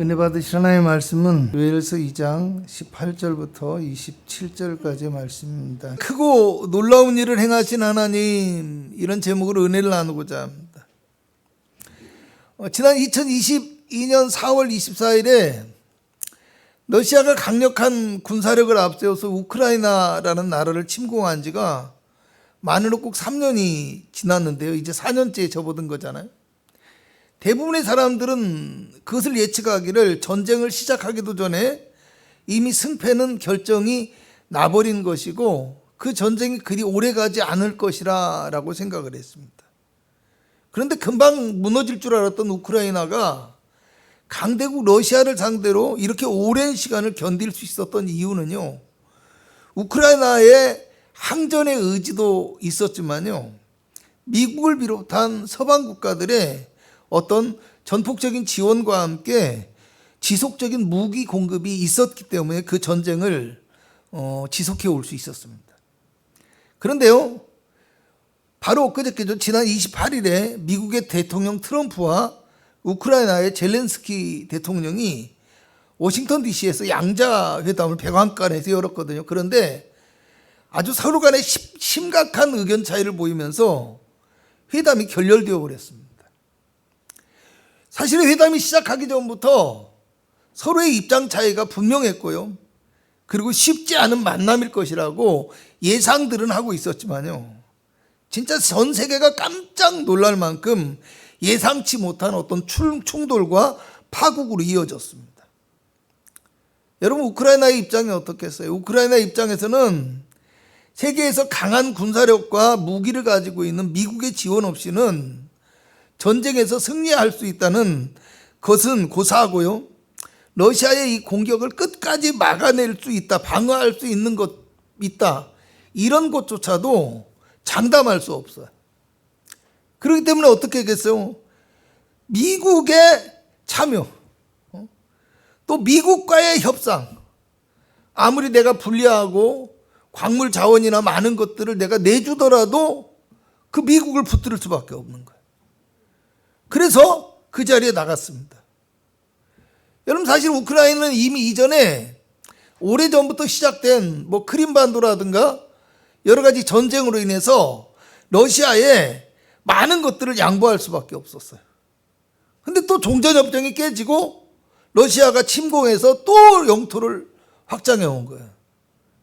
은혜 받으실 하나님의 말씀은 요엘서 2장 18절부터 27절까지의 말씀입니다. 크고 놀라운 일을 행하신 하나님, 이런 제목으로 은혜를 나누고자 합니다. 지난 2022년 4월 24일에 러시아가 강력한 군사력을 앞세워서 우크라이나라는 나라를 침공한 지가 만으로 꼭 3년이 지났는데요. 이제 4년째에 접어든 거잖아요. 대부분의 사람들은 그것을 예측하기를 전쟁을 시작하기도 전에 이미 승패는 결정이 나버린 것이고 그 전쟁이 그리 오래가지 않을 것이라 라고 생각을 했습니다. 그런데 금방 무너질 줄 알았던 우크라이나가 강대국 러시아를 상대로 이렇게 오랜 시간을 견딜 수 있었던 이유는요, 우크라이나의 항전의 의지도 있었지만요, 미국을 비롯한 서방 국가들의 어떤 전폭적인 지원과 함께 지속적인 무기 공급이 있었기 때문에 그 전쟁을 지속해 올 수 있었습니다. 그런데요, 바로 엊그저께죠. 지난 28일에 미국의 대통령 트럼프와 우크라이나의 젤렌스키 대통령이 워싱턴 DC에서 양자회담을 백악관에서 열었거든요. 그런데 아주 서로 간에 심각한 의견 차이를 보이면서 회담이 결렬되어 버렸습니다. 사실 회담이 시작하기 전부터 서로의 입장 차이가 분명했고요. 그리고 쉽지 않은 만남일 것이라고 예상들은 하고 있었지만요, 진짜 전 세계가 깜짝 놀랄 만큼 예상치 못한 어떤 충돌과 파국으로 이어졌습니다. 여러분, 우크라이나의 입장이 어떻겠어요? 우크라이나 입장에서는 세계에서 강한 군사력과 무기를 가지고 있는 미국의 지원 없이는 전쟁에서 승리할 수 있다는 것은 고사하고요, 러시아의 이 공격을 끝까지 막아낼 수 있다, 방어할 수 있는 것 있다, 이런 것조차도 장담할 수 없어요. 그렇기 때문에 어떻게 하겠어요? 미국의 참여, 또 미국과의 협상, 아무리 내가 불리하고 광물 자원이나 많은 것들을 내가 내주더라도 그 미국을 붙들 수밖에 없는 거예요. 그래서 그 자리에 나갔습니다. 여러분, 사실 우크라이나는 이미 이전에 오래전부터 시작된 크림반도라든가 여러 가지 전쟁으로 인해서 러시아에 많은 것들을 양보할 수밖에 없었어요. 근데 또 종전협정이 깨지고 러시아가 침공해서 또 영토를 확장해 온 거예요.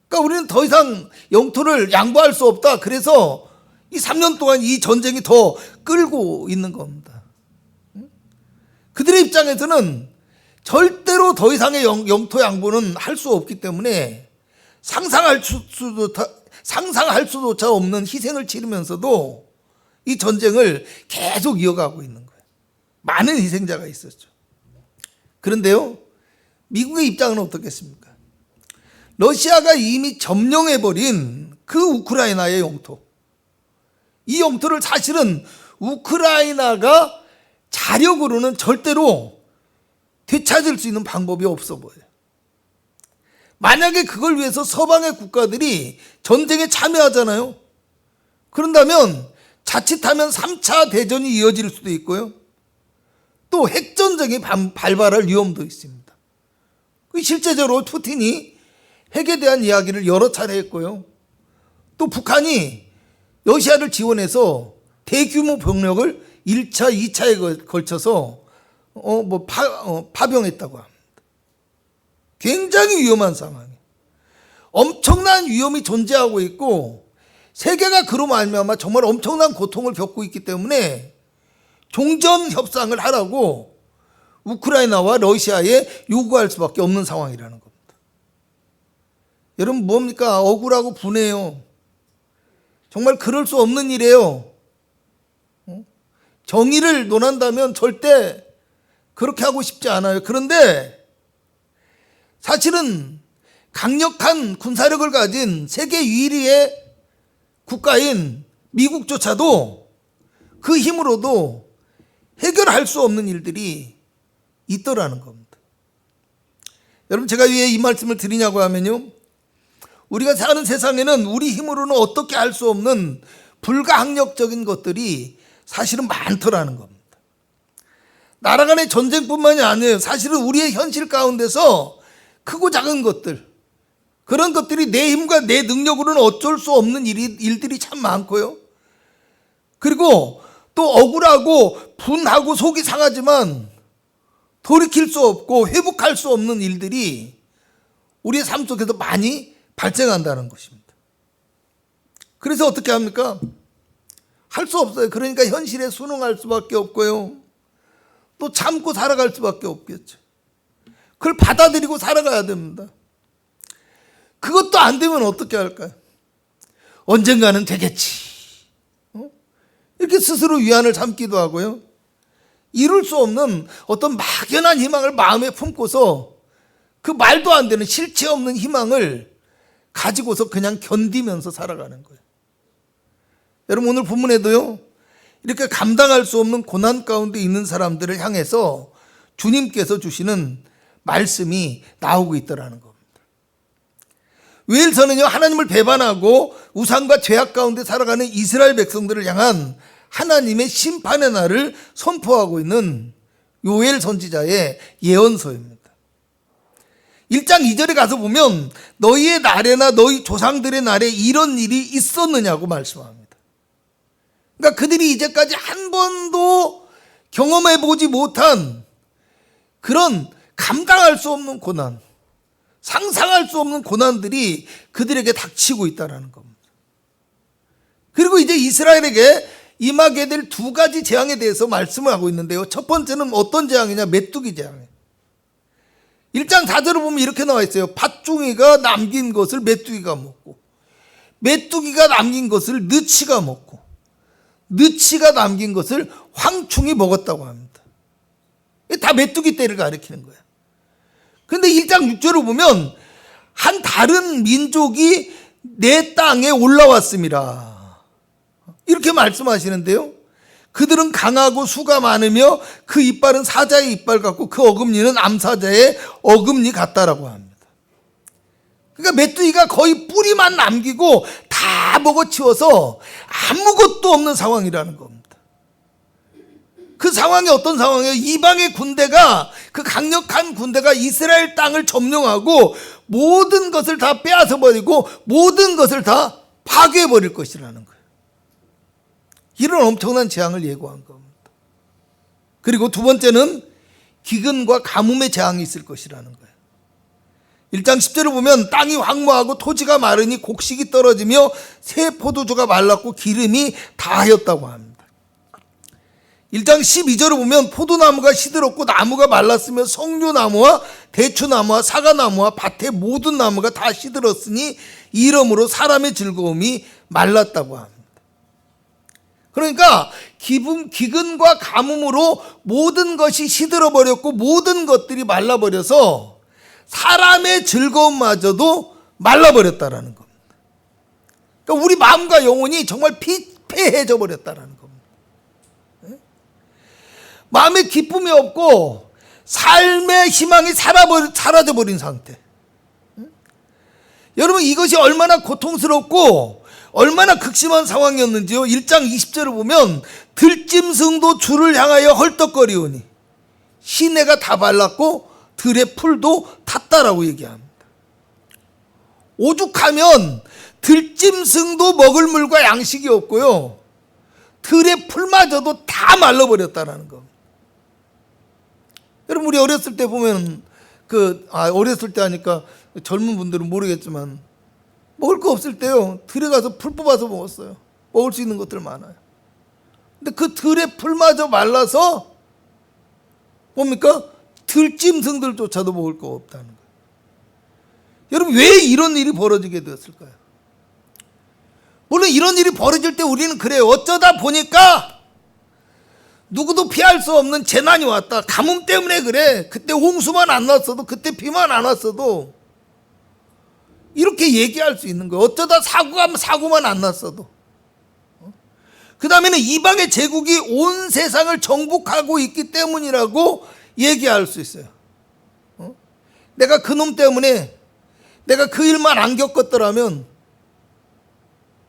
그러니까 우리는 더 이상 영토를 양보할 수 없다. 그래서 이 3년 동안 이 전쟁이 더 끌고 있는 겁니다. 그들의 입장에서는 절대로 더 이상의 영토 양보는 할 수 없기 때문에 상상할 수조차 없는 희생을 치르면서도 이 전쟁을 계속 이어가고 있는 거예요. 많은 희생자가 있었죠. 그런데요, 미국의 입장은 어떻겠습니까? 러시아가 이미 점령해버린 그 우크라이나의 영토, 이 영토를 사실은 우크라이나가 자력으로는 절대로 되찾을 수 있는 방법이 없어 보여요. 만약에 그걸 위해서 서방의 국가들이 전쟁에 참여하잖아요. 그런다면 자칫하면 3차 대전이 이어질 수도 있고요, 또 핵전쟁이 발발할 위험도 있습니다. 실제적으로 푸틴이 핵에 대한 이야기를 여러 차례 했고요, 또 북한이 러시아를 지원해서 대규모 병력을 1차, 2차에 걸쳐서 파병했다고 합니다. 굉장히 위험한 상황이에요. 엄청난 위험이 존재하고 있고 세계가 그로 말미암아 정말 엄청난 고통을 겪고 있기 때문에 종전 협상을 하라고 우크라이나와 러시아에 요구할 수밖에 없는 상황이라는 겁니다. 여러분, 뭡니까? 억울하고 분해요. 정말 그럴 수 없는 일이에요. 정의를 논한다면 절대 그렇게 하고 싶지 않아요. 그런데 사실은 강력한 군사력을 가진 세계 유일의 국가인 미국조차도 그 힘으로도 해결할 수 없는 일들이 있더라는 겁니다. 여러분, 제가 왜 이 말씀을 드리냐고 하면요, 우리가 사는 세상에는 우리 힘으로는 어떻게 할 수 없는 불가항력적인 것들이 사실은 많더라는 겁니다. 나라 간의 전쟁뿐만이 아니에요. 사실은 우리의 현실 가운데서 크고 작은 것들, 그런 것들이 내 힘과 내 능력으로는 어쩔 수 없는 일들이 참 많고요. 그리고 또 억울하고 분하고 속이 상하지만 돌이킬 수 없고 회복할 수 없는 일들이 우리의 삶 속에서 많이 발생한다는 것입니다. 그래서 어떻게 합니까? 할 수 없어요. 그러니까 현실에 순응할 수밖에 없고요. 또 참고 살아갈 수밖에 없겠죠. 그걸 받아들이고 살아가야 됩니다. 그것도 안 되면 어떻게 할까요? 언젠가는 되겠지. 이렇게 스스로 위안을 삼기도 하고요. 이룰 수 없는 어떤 막연한 희망을 마음에 품고서 그 말도 안 되는 실체 없는 희망을 가지고서 그냥 견디면서 살아가는 거예요. 여러분, 오늘 본문에도요, 이렇게 감당할 수 없는 고난 가운데 있는 사람들을 향해서 주님께서 주시는 말씀이 나오고 있더라는 겁니다. 웨일서는요, 하나님을 배반하고 우상과 죄악 가운데 살아가는 이스라엘 백성들을 향한 하나님의 심판의 날을 선포하고 있는 요엘 선지자의 예언서입니다. 1장 2절에 가서 보면 너희의 날에나 너희 조상들의 날에 이런 일이 있었느냐고 말씀합니다. 그러니까 그들이 이제까지 한 번도 경험해 보지 못한 그런 감당할 수 없는 고난, 상상할 수 없는 고난들이 그들에게 닥치고 있다는 겁니다. 그리고 이제 이스라엘에게 임하게 될 두 가지 재앙에 대해서 말씀을 하고 있는데요. 첫 번째는 어떤 재앙이냐? 메뚜기 재앙이에요. 1장 4절을 보면 이렇게 나와 있어요. 팥종이가 남긴 것을 메뚜기가 먹고, 메뚜기가 남긴 것을 느치가 먹고, 느치가 남긴 것을 황충이 먹었다고 합니다. 다 메뚜기 떼를 가리키는 거예요. 그런데 1장 6절을 보면 한 다른 민족이 내 땅에 올라왔습니다. 이렇게 말씀하시는데요. 그들은 강하고 수가 많으며 그 이빨은 사자의 이빨 같고 그 어금니는 암사자의 어금니 같다라고 합니다. 그러니까 메뚜기가 거의 뿌리만 남기고 다 먹어치워서 아무것도 없는 상황이라는 겁니다. 그 상황이 어떤 상황이에요? 이방의 군대가, 그 강력한 군대가 이스라엘 땅을 점령하고 모든 것을 다 빼앗아 버리고 모든 것을 다 파괴해 버릴 것이라는 거예요. 이런 엄청난 재앙을 예고한 겁니다. 그리고 두 번째는 기근과 가뭄의 재앙이 있을 것이라는 거예요. 1장 10절을 보면 땅이 황무하고 토지가 마르니 곡식이 떨어지며 새 포도주가 말랐고 기름이 다하였다고 합니다. 1장 12절을 보면 포도나무가 시들었고 나무가 말랐으며 석류나무와 대추나무와 사과나무와 밭의 모든 나무가 다 시들었으니 이러므로 사람의 즐거움이 말랐다고 합니다. 그러니까 기근과 가뭄으로 모든 것이 시들어버렸고 모든 것들이 말라버려서 사람의 즐거움마저도 말라버렸다라는 겁니다. 그러니까 우리 마음과 영혼이 정말 피폐해져 버렸다라는 겁니다. 마음에 기쁨이 없고 삶의 희망이 사라져버린 상태. 여러분, 이것이 얼마나 고통스럽고 얼마나 극심한 상황이었는지요. 1장 20절을 보면 들짐승도 주를 향하여 헐떡거리오니 시내가 다 발랐고 들의 풀도 탔다라고 얘기합니다. 오죽하면 들짐승도 먹을 물과 양식이 없고요, 들의 풀마저도 다 말라버렸다라는 겁니다. 여러분, 우리 어렸을 때 보면 어렸을 때 하니까 젊은 분들은 모르겠지만 먹을 거 없을 때요, 들에 가서 풀 뽑아서 먹었어요. 먹을 수 있는 것들 많아요. 근데 그 들의 풀마저 말라서 뭡니까? 들짐승들조차도 먹을 거 없다는 거예요. 여러분, 왜 이런 일이 벌어지게 되었을까요? 물론 이런 일이 벌어질 때 우리는 그래요. 어쩌다 보니까 누구도 피할 수 없는 재난이 왔다. 가뭄 때문에 그래. 그때 홍수만 안 났어도, 그때 비만 안 왔어도, 이렇게 얘기할 수 있는 거예요. 어쩌다 사고만 안 났어도. 그 다음에는 이방의 제국이 온 세상을 정복하고 있기 때문이라고 얘기할 수 있어요. 내가 그놈 때문에 내가 그 일만 안 겪었더라면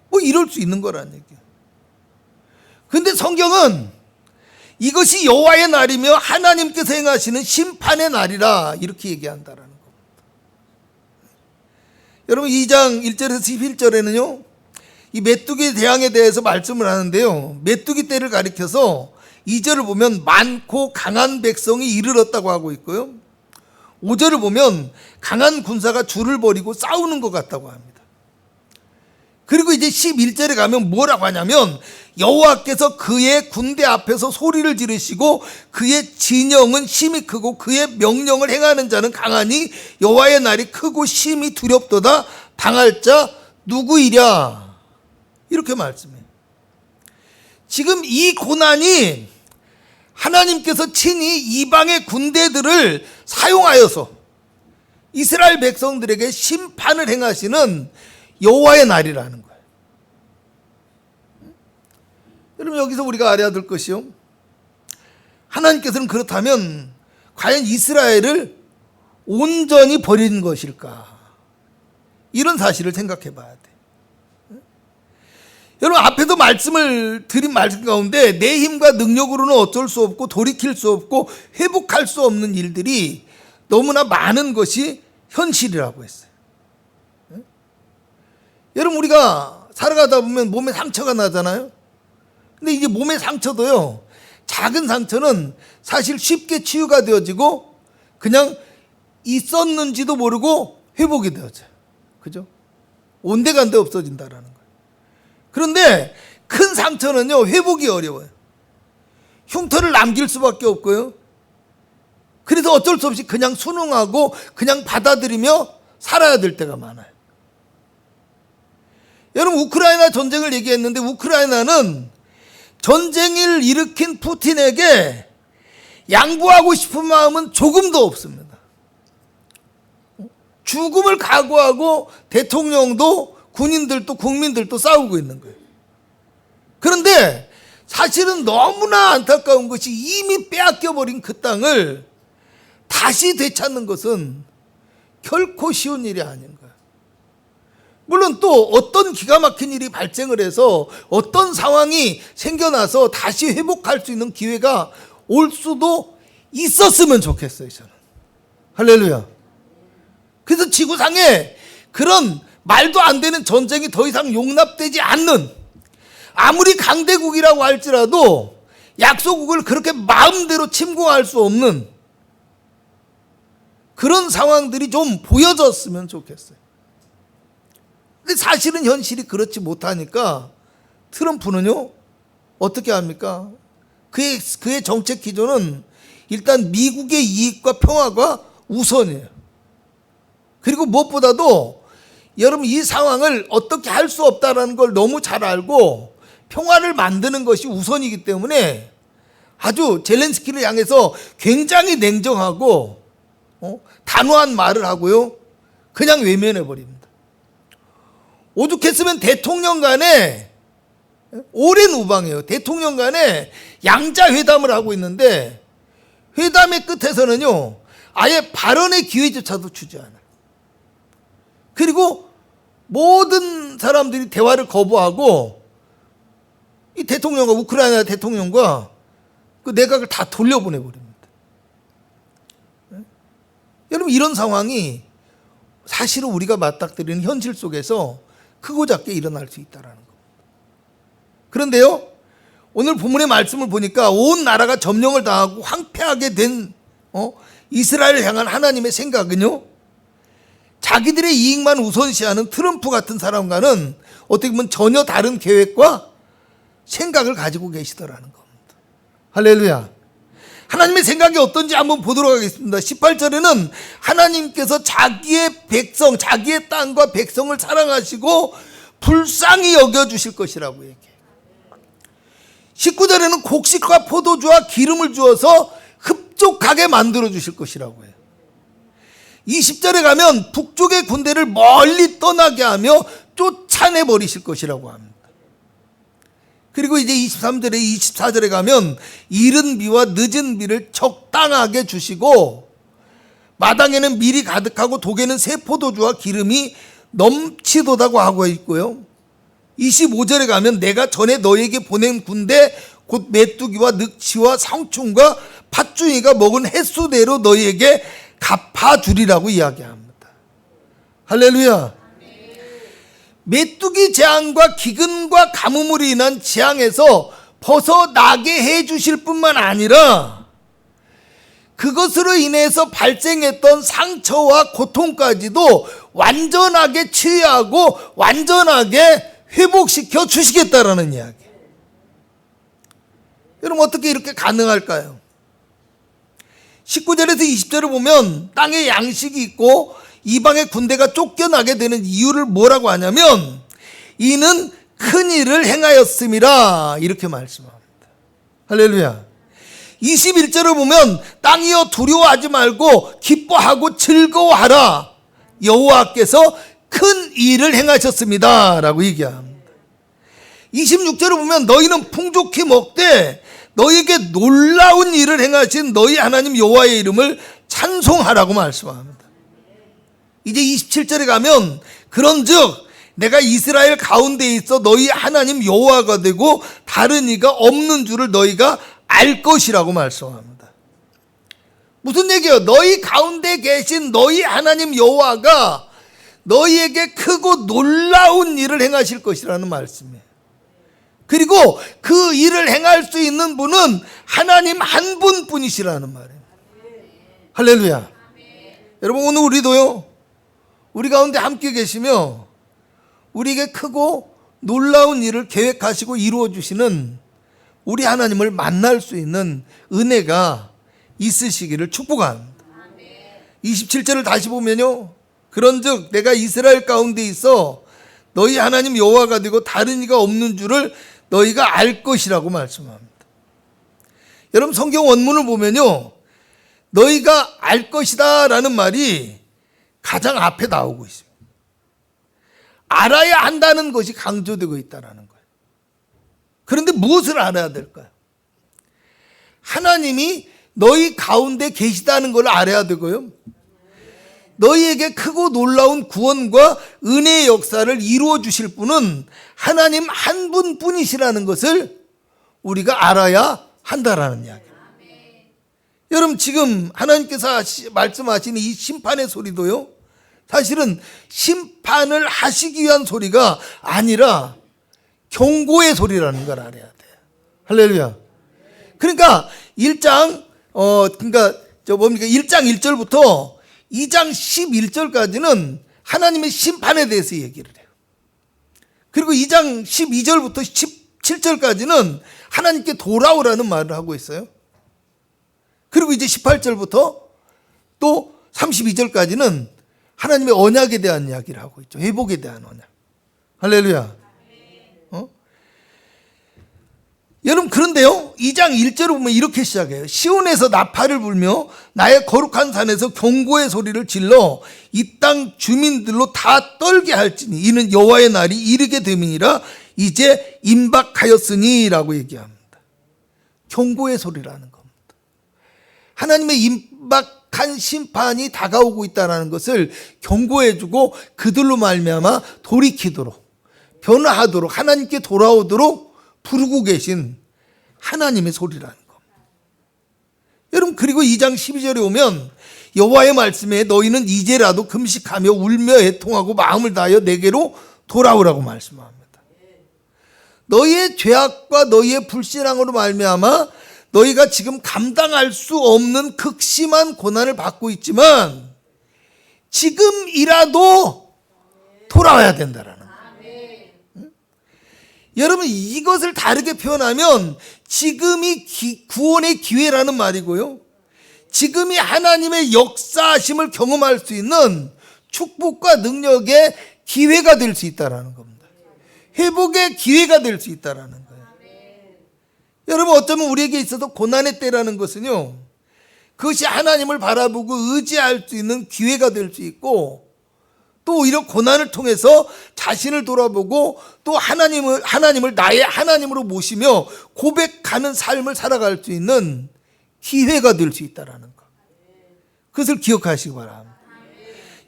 뭐 이럴 수 있는 거란 얘기예요. 근데 성경은 이것이 여호와의 날이며 하나님께서 행하시는 심판의 날이라 이렇게 얘기한다라는 겁니다. 여러분 2장 1절에서 11절에는요 이 메뚜기 대왕에 대해서 말씀을 하는데요, 메뚜기 떼를 가리켜서 2절을 보면 많고 강한 백성이 이르렀다고 하고 있고요, 5절을 보면 강한 군사가 줄을 벌이고 싸우는 것 같다고 합니다. 그리고 이제 11절에 가면 뭐라고 하냐면 여호와께서 그의 군대 앞에서 소리를 지르시고 그의 진영은 심히 크고 그의 명령을 행하는 자는 강하니 여호와의 날이 크고 심히 두렵도다. 당할 자 누구이랴. 이렇게 말씀해요. 지금 이 고난이 하나님께서 친히 이방의 군대들을 사용하여서 이스라엘 백성들에게 심판을 행하시는 여호와의 날이라는 거예요. 여러분 여기서 우리가 알아야 될 것이요, 하나님께서는 그렇다면 과연 이스라엘을 온전히 버린 것일까, 이런 사실을 생각해 봐야 돼. 여러분 앞에도 말씀을 드린 말씀 가운데 내 힘과 능력으로는 어쩔 수 없고 돌이킬 수 없고 회복할 수 없는 일들이 너무나 많은 것이 현실이라고 했어요. 여러분 우리가 살아가다 보면 몸에 상처가 나잖아요. 근데 이제 몸의 상처도요, 작은 상처는 사실 쉽게 치유가 되어지고 그냥 있었는지도 모르고 회복이 되어져요. 그죠? 온데간데 없어진다라는 거예요. 그런데 큰 상처는요 회복이 어려워요. 흉터를 남길 수밖에 없고요, 그래서 어쩔 수 없이 그냥 순응하고 그냥 받아들이며 살아야 될 때가 많아요. 여러분 우크라이나 전쟁을 얘기했는데 우크라이나는 전쟁을 일으킨 푸틴에게 양보하고 싶은 마음은 조금도 없습니다. 죽음을 각오하고 대통령도 군인들도 국민들도 싸우고 있는 거예요. 그런데 사실은 너무나 안타까운 것이 이미 빼앗겨버린 그 땅을 다시 되찾는 것은 결코 쉬운 일이 아닌 거예요. 물론 또 어떤 기가 막힌 일이 발생을 해서 어떤 상황이 생겨나서 다시 회복할 수 있는 기회가 올 수도 있었으면 좋겠어요, 저는. 할렐루야. 그래서 지구상에 그런 말도 안 되는 전쟁이 더 이상 용납되지 않는, 아무리 강대국이라고 할지라도 약소국을 그렇게 마음대로 침공할 수 없는 그런 상황들이 좀 보여졌으면 좋겠어요. 근데 사실은 현실이 그렇지 못하니까 트럼프는요 어떻게 합니까? 그의 정책 기조는 일단 미국의 이익과 평화가 우선이에요. 그리고 무엇보다도 여러분 이 상황을 어떻게 할 수 없다는 걸 너무 잘 알고 평화를 만드는 것이 우선이기 때문에 아주 젤렌스키를 향해서 굉장히 냉정하고 단호한 말을 하고요, 그냥 외면해 버립니다. 오죽했으면 대통령 간에, 오랜 우방이에요, 대통령 간에 양자회담을 하고 있는데 회담의 끝에서는요 아예 발언의 기회조차도 주지 않아요. 그리고 모든 사람들이 대화를 거부하고 이 대통령과 우크라이나 대통령과 그 내각을 다 돌려보내버립니다. 여러분 이런 상황이 사실은 우리가 맞닥뜨리는 현실 속에서 크고 작게 일어날 수 있다는 겁니다. 그런데요 오늘 본문의 말씀을 보니까 온 나라가 점령을 당하고 황폐하게 된 이스라엘을 향한 하나님의 생각은요, 자기들의 이익만 우선시하는 트럼프 같은 사람과는 어떻게 보면 전혀 다른 계획과 생각을 가지고 계시더라는 겁니다. 할렐루야. 하나님의 생각이 어떤지 한번 보도록 하겠습니다. 18절에는 하나님께서 자기의 백성, 자기의 땅과 백성을 사랑하시고 불쌍히 여겨주실 것이라고 얘기해요. 19절에는 곡식과 포도주와 기름을 주어서 흡족하게 만들어 주실 것이라고 해요. 20절에 가면 북쪽의 군대를 멀리 떠나게 하며 쫓아내 버리실 것이라고 합니다. 그리고 이제 23절에 24절에 가면 이른 비와 늦은 비를 적당하게 주시고 마당에는 밀이 가득하고 독에는 새 포도주와 기름이 넘치도다고 하고 있고요. 25절에 가면 내가 전에 너에게 보낸 군대 곧 메뚜기와 늑치와 상충과 팥중이가 먹은 횟수대로 너희에게 갚아주리라고 이야기합니다. 할렐루야. 메뚜기 재앙과 기근과 가뭄으로 인한 재앙에서 벗어나게 해주실 뿐만 아니라 그것으로 인해서 발생했던 상처와 고통까지도 완전하게 치유하고 완전하게 회복시켜 주시겠다라는 이야기. 여러분 어떻게 이렇게 가능할까요? 19절에서 20절을 보면 땅에 양식이 있고 이방의 군대가 쫓겨나게 되는 이유를 뭐라고 하냐면 이는 큰 일을 행하였음이라 이렇게 말씀합니다. 할렐루야. 21절을 보면 땅이여 두려워하지 말고 기뻐하고 즐거워하라 여호와께서 큰 일을 행하셨습니다 라고 얘기합니다. 26절을 보면 너희는 풍족히 먹되 너희에게 놀라운 일을 행하신 너희 하나님 여호와의 이름을 찬송하라고 말씀합니다. 이제 27절에 가면 그런즉 내가 이스라엘 가운데에 있어 너희 하나님 여호와가 되고 다른 이가 없는 줄을 너희가 알 것이라고 말씀합니다. 무슨 얘기예요? 너희 가운데 계신 너희 하나님 여호와가 너희에게 크고 놀라운 일을 행하실 것이라는 말씀이에요. 그리고 그 일을 행할 수 있는 분은 하나님 한 분뿐이시라는 말이에요. 할렐루야. 여러분 오늘 우리도요, 우리 가운데 함께 계시며 우리에게 크고 놀라운 일을 계획하시고 이루어 주시는 우리 하나님을 만날 수 있는 은혜가 있으시기를 축복합니다. 27절을 다시 보면요, 그런즉 내가 이스라엘 가운데 있어 너희 하나님 여호와가 되고 다른 이가 없는 줄을 너희가 알 것이라고 말씀합니다. 여러분 성경 원문을 보면요, 너희가 알 것이다 라는 말이 가장 앞에 나오고 있습니다. 알아야 한다는 것이 강조되고 있다는 거예요. 그런데 무엇을 알아야 될까요? 하나님이 너희 가운데 계시다는 걸 알아야 되고요, 너희에게 크고 놀라운 구원과 은혜의 역사를 이루어 주실 분은 하나님 한 분뿐이시라는 것을 우리가 알아야 한다라는 이야기입니다. 여러분 지금 하나님께서 말씀하신 이 심판의 소리도요, 사실은 심판을 하시기 위한 소리가 아니라 경고의 소리라는 걸 알아야 돼요. 할렐루야. 그러니까 1장 1장 1절부터 2장 11절까지는 하나님의 심판에 대해서 얘기를 해요. 그리고 2장 12절부터 17절까지는 하나님께 돌아오라는 말을 하고 있어요. 그리고 이제 18절부터 또 32절까지는 하나님의 언약에 대한 이야기를 하고 있죠. 회복에 대한 언약. 할렐루야. 여러분 그런데요, 2장 1절을 보면 이렇게 시작해요. 시온에서 나팔을 불며 나의 거룩한 산에서 경고의 소리를 질러 이 땅 주민들로 다 떨게 할지니 이는 여호와의 날이 이르게 됨이니라 이제 임박하였으니 라고 얘기합니다. 경고의 소리라는 겁니다. 하나님의 임박한 심판이 다가오고 있다는 것을 경고해주고 그들로 말미암아 돌이키도록, 변화하도록, 하나님께 돌아오도록 부르고 계신 하나님의 소리라는 겁니다. 여러분 그리고 2장 12절에 오면 여호와의 말씀에 너희는 이제라도 금식하며 울며 애통하고 마음을 다하여 내게로 돌아오라고 말씀합니다. 너희의 죄악과 너희의 불신앙으로 말미암아 너희가 지금 감당할 수 없는 극심한 고난을 받고 있지만 지금이라도 돌아와야 된다라는 거예요. 여러분 이것을 다르게 표현하면 지금이 구원의 기회라는 말이고요, 지금이 하나님의 역사하심을 경험할 수 있는 축복과 능력의 기회가 될 수 있다는 겁니다. 회복의 기회가 될 수 있다는 거예요. 여러분 어쩌면 우리에게 있어서 고난의 때라는 것은요, 그것이 하나님을 바라보고 의지할 수 있는 기회가 될 수 있고, 또 오히려 고난을 통해서 자신을 돌아보고 또 하나님을 나의 하나님으로 모시며 고백하는 삶을 살아갈 수 있는 기회가 될 수 있다는 것, 그것을 기억하시기 바랍니다.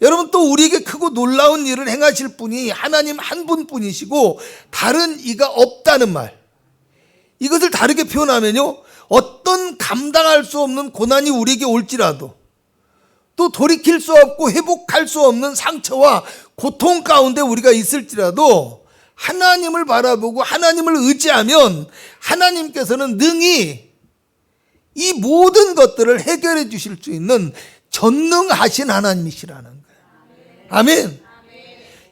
여러분 또 우리에게 크고 놀라운 일을 행하실 분이 하나님 한 분뿐이시고 다른 이가 없다는 말, 이것을 다르게 표현하면요, 어떤 감당할 수 없는 고난이 우리에게 올지라도, 또 돌이킬 수 없고 회복할 수 없는 상처와 고통 가운데 우리가 있을지라도 하나님을 바라보고 하나님을 의지하면 하나님께서는 능히 이 모든 것들을 해결해 주실 수 있는 전능하신 하나님이시라는 거예요. 아멘.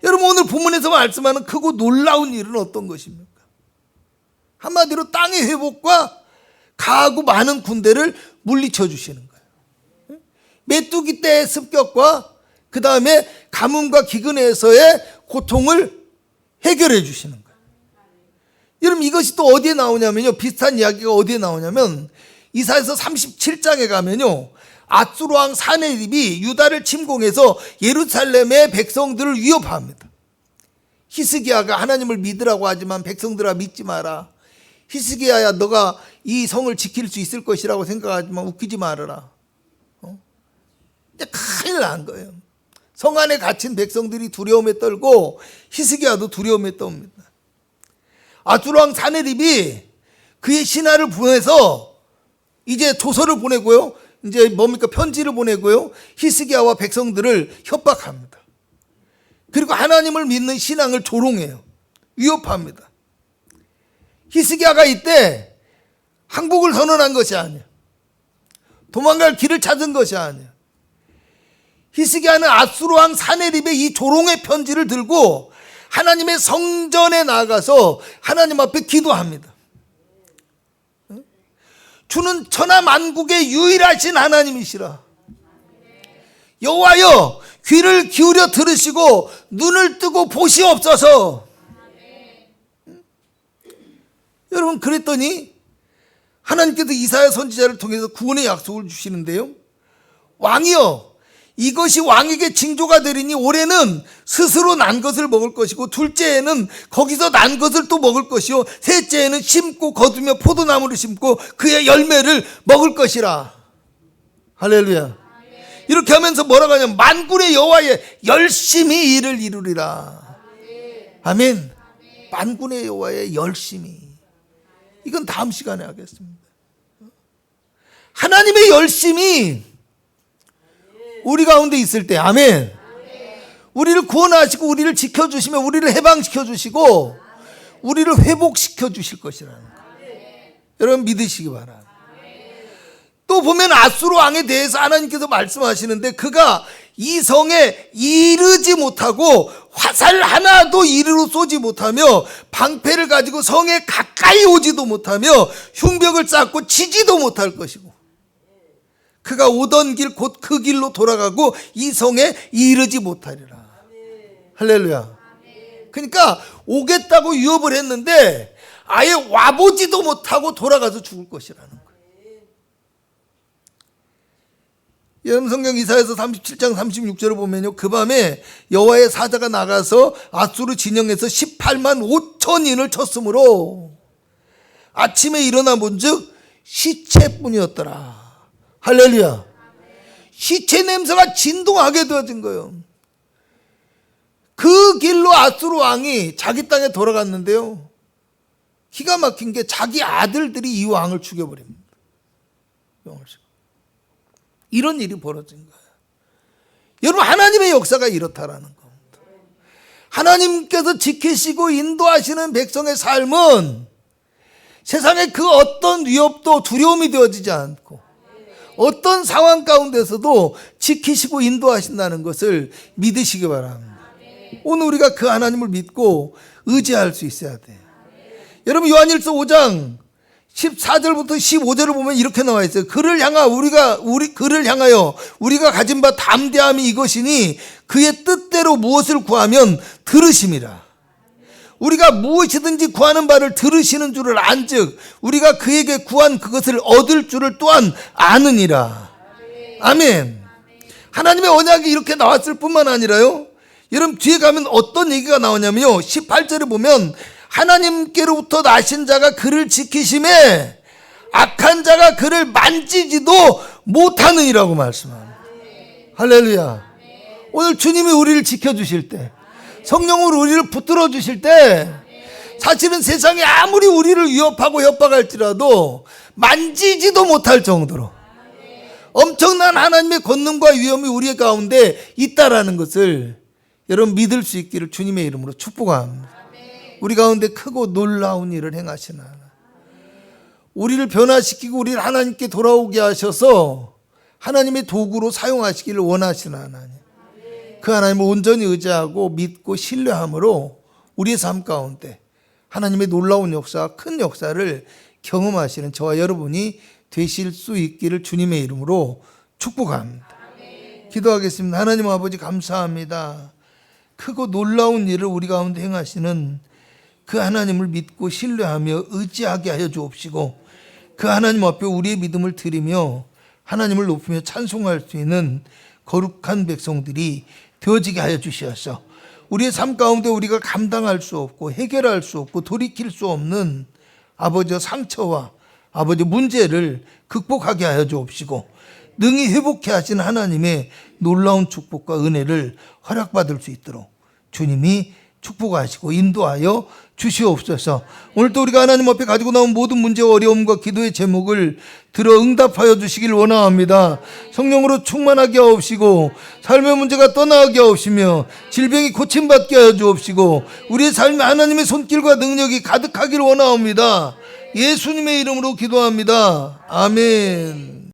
여러분, 오늘 본문에서 말씀하는 크고 놀라운 일은 어떤 것입니까? 한마디로 땅의 회복과 가하고 많은 군대를 물리쳐 주시는 거예요. 메뚜기 때의 습격과 그 다음에 가뭄과 기근에서의 고통을 해결해 주시는 거예요. 여러분, 이것이 또 어디에 나오냐면요, 비슷한 이야기가 어디에 나오냐면 이사야서 37장에 가면요, 아수르 왕 사네립이 유다를 침공해서 예루살렘의 백성들을 위협합니다. 히스기야가 하나님을 믿으라고 하지만 백성들아 믿지 마라. 히스기야야, 너가 이 성을 지킬 수 있을 것이라고 생각하지만 웃기지 말아라. 이제 큰일 난 거예요. 성 안에 갇힌 백성들이 두려움에 떨고 히스기야도 두려움에 떱니다. 아수르 왕 사네립이 그의 신하를 보내서 이제 조서를 보내고요, 이제 뭡니까, 편지를 보내고요, 히스기야와 백성들을 협박합니다. 그리고 하나님을 믿는 신앙을 조롱해요. 위협합니다. 히스기야가 이때 항복을 선언한 것이 아니야. 도망갈 길을 찾은 것이 아니야. 히스기야는 아수르 왕 사네립의 이 조롱의 편지를 들고 하나님의 성전에 나가서 하나님 앞에 기도합니다. 주는 천하 만국의 유일하신 하나님이시라. 여호와여, 귀를 기울여 들으시고 눈을 뜨고 보시옵소서. 여러분, 그랬더니 하나님께서 이사야 선지자를 통해서 구원의 약속을 주시는데요, 왕이여, 이것이 왕에게 징조가 되리니 올해는 스스로 난 것을 먹을 것이고 둘째에는 거기서 난 것을 또 먹을 것이요 셋째에는 심고 거두며 포도나무를 심고 그의 열매를 먹을 것이라. 할렐루야. 이렇게 하면서 뭐라고 하냐면 만군의 여호와의 열심히 일을 이루리라. 아멘. 만군의 여호와의 열심히. 이건 다음 시간에 하겠습니다. 하나님의 열심이 우리 가운데 있을 때, 아멘, 우리를 구원하시고 우리를 지켜주시며 우리를 해방시켜 주시고 우리를 회복시켜 주실 것이라는 거예요. 여러분, 믿으시기 바랍니다. 또 보면 아수르 왕에 대해서 하나님께서 말씀하시는데 그가 이 성에 이르지 못하고 화살 하나도 이리로 쏘지 못하며 방패를 가지고 성에 가까이 오지도 못하며 흉벽을 쌓고 치지도 못할 것이고 그가 오던 길 곧 그 길로 돌아가고 이 성에 이르지 못하리라. 할렐루야. 그러니까 오겠다고 유업을 했는데 아예 와보지도 못하고 돌아가서 죽을 것이라는 거예요. 여러분, 성경 이사야서 37장 36절을 보면요, 그 밤에 여호와의 사자가 나가서 아수르 진영에서 18만 5천인을 쳤으므로 아침에 일어나 본즉 시체뿐이었더라. 할렐루야. 시체 냄새가 진동하게 되어진 거예요. 그 길로 아수르 왕이 자기 땅에 돌아갔는데요, 기가 막힌 게 자기 아들들이 이 왕을 죽여버립니다. 이런 일이 벌어진 거예요. 여러분, 하나님의 역사가 이렇다라는 겁니다. 하나님께서 지키시고 인도하시는 백성의 삶은 세상에 그 어떤 위협도 두려움이 되어지지 않고 어떤 상황 가운데서도 지키시고 인도하신다는 것을 믿으시기 바랍니다. 오늘 우리가 그 하나님을 믿고 의지할 수 있어야 돼요. 여러분, 요한일서 5장 14절부터 15절을 보면 이렇게 나와 있어요. 그를 향하여 우리가 가진 바 담대함이 이것이니 그의 뜻대로 무엇을 구하면 들으심이라. 우리가 무엇이든지 구하는 바를 들으시는 줄을 안즉 우리가 그에게 구한 그것을 얻을 줄을 또한 아느니라. 아멘. 하나님의 언약이 이렇게 나왔을 뿐만 아니라요, 여러분, 뒤에 가면 어떤 얘기가 나오냐면요, 18절에 보면 하나님께로부터 나신 자가 그를 지키심에 악한 자가 그를 만지지도 못하느니라고 말씀합니다. 할렐루야. 오늘 주님이 우리를 지켜주실 때, 성령으로 우리를 붙들어 주실 때 사실은 세상이 아무리 우리를 위협하고 협박할지라도 만지지도 못할 정도로 엄청난 하나님의 권능과 위엄이 우리 가운데 있다라는 것을 여러분 믿을 수 있기를 주님의 이름으로 축복합니다. 우리 가운데 크고 놀라운 일을 행하시는 하나님, 우리를 변화시키고 우리를 하나님께 돌아오게 하셔서 하나님의 도구로 사용하시기를 원하시는 하나님, 그 하나님을 온전히 의지하고 믿고 신뢰함으로 우리의 삶 가운데 하나님의 놀라운 역사, 큰 역사를 경험하시는 저와 여러분이 되실 수 있기를 주님의 이름으로 축복합니다. 기도하겠습니다. 하나님 아버지 감사합니다. 크고 놀라운 일을 우리 가운데 행하시는 그 하나님을 믿고 신뢰하며 의지하게 하여 주옵시고, 그 하나님 앞에 우리의 믿음을 드리며 하나님을 높이며 찬송할 수 있는 거룩한 백성들이 되어지게 하여 주시옵소서. 우리의 삶 가운데 우리가 감당할 수 없고 해결할 수 없고 돌이킬 수 없는 아버지의 상처와 아버지 문제를 극복하게 하여 주옵시고, 능히 회복해 하신 하나님의 놀라운 축복과 은혜를 허락받을 수 있도록 주님이 축복하시고 인도하여 주시옵소서. 오늘도 우리가 하나님 앞에 가지고 나온 모든 문제와 어려움과 기도의 제목을 들어 응답하여 주시길 원합니다. 성령으로 충만하게 하옵시고 삶의 문제가 떠나게 하옵시며 질병이 고침받게 하여 주옵시고 우리의 삶에 하나님의 손길과 능력이 가득하길 원합니다. 예수님의 이름으로 기도합니다. 아멘.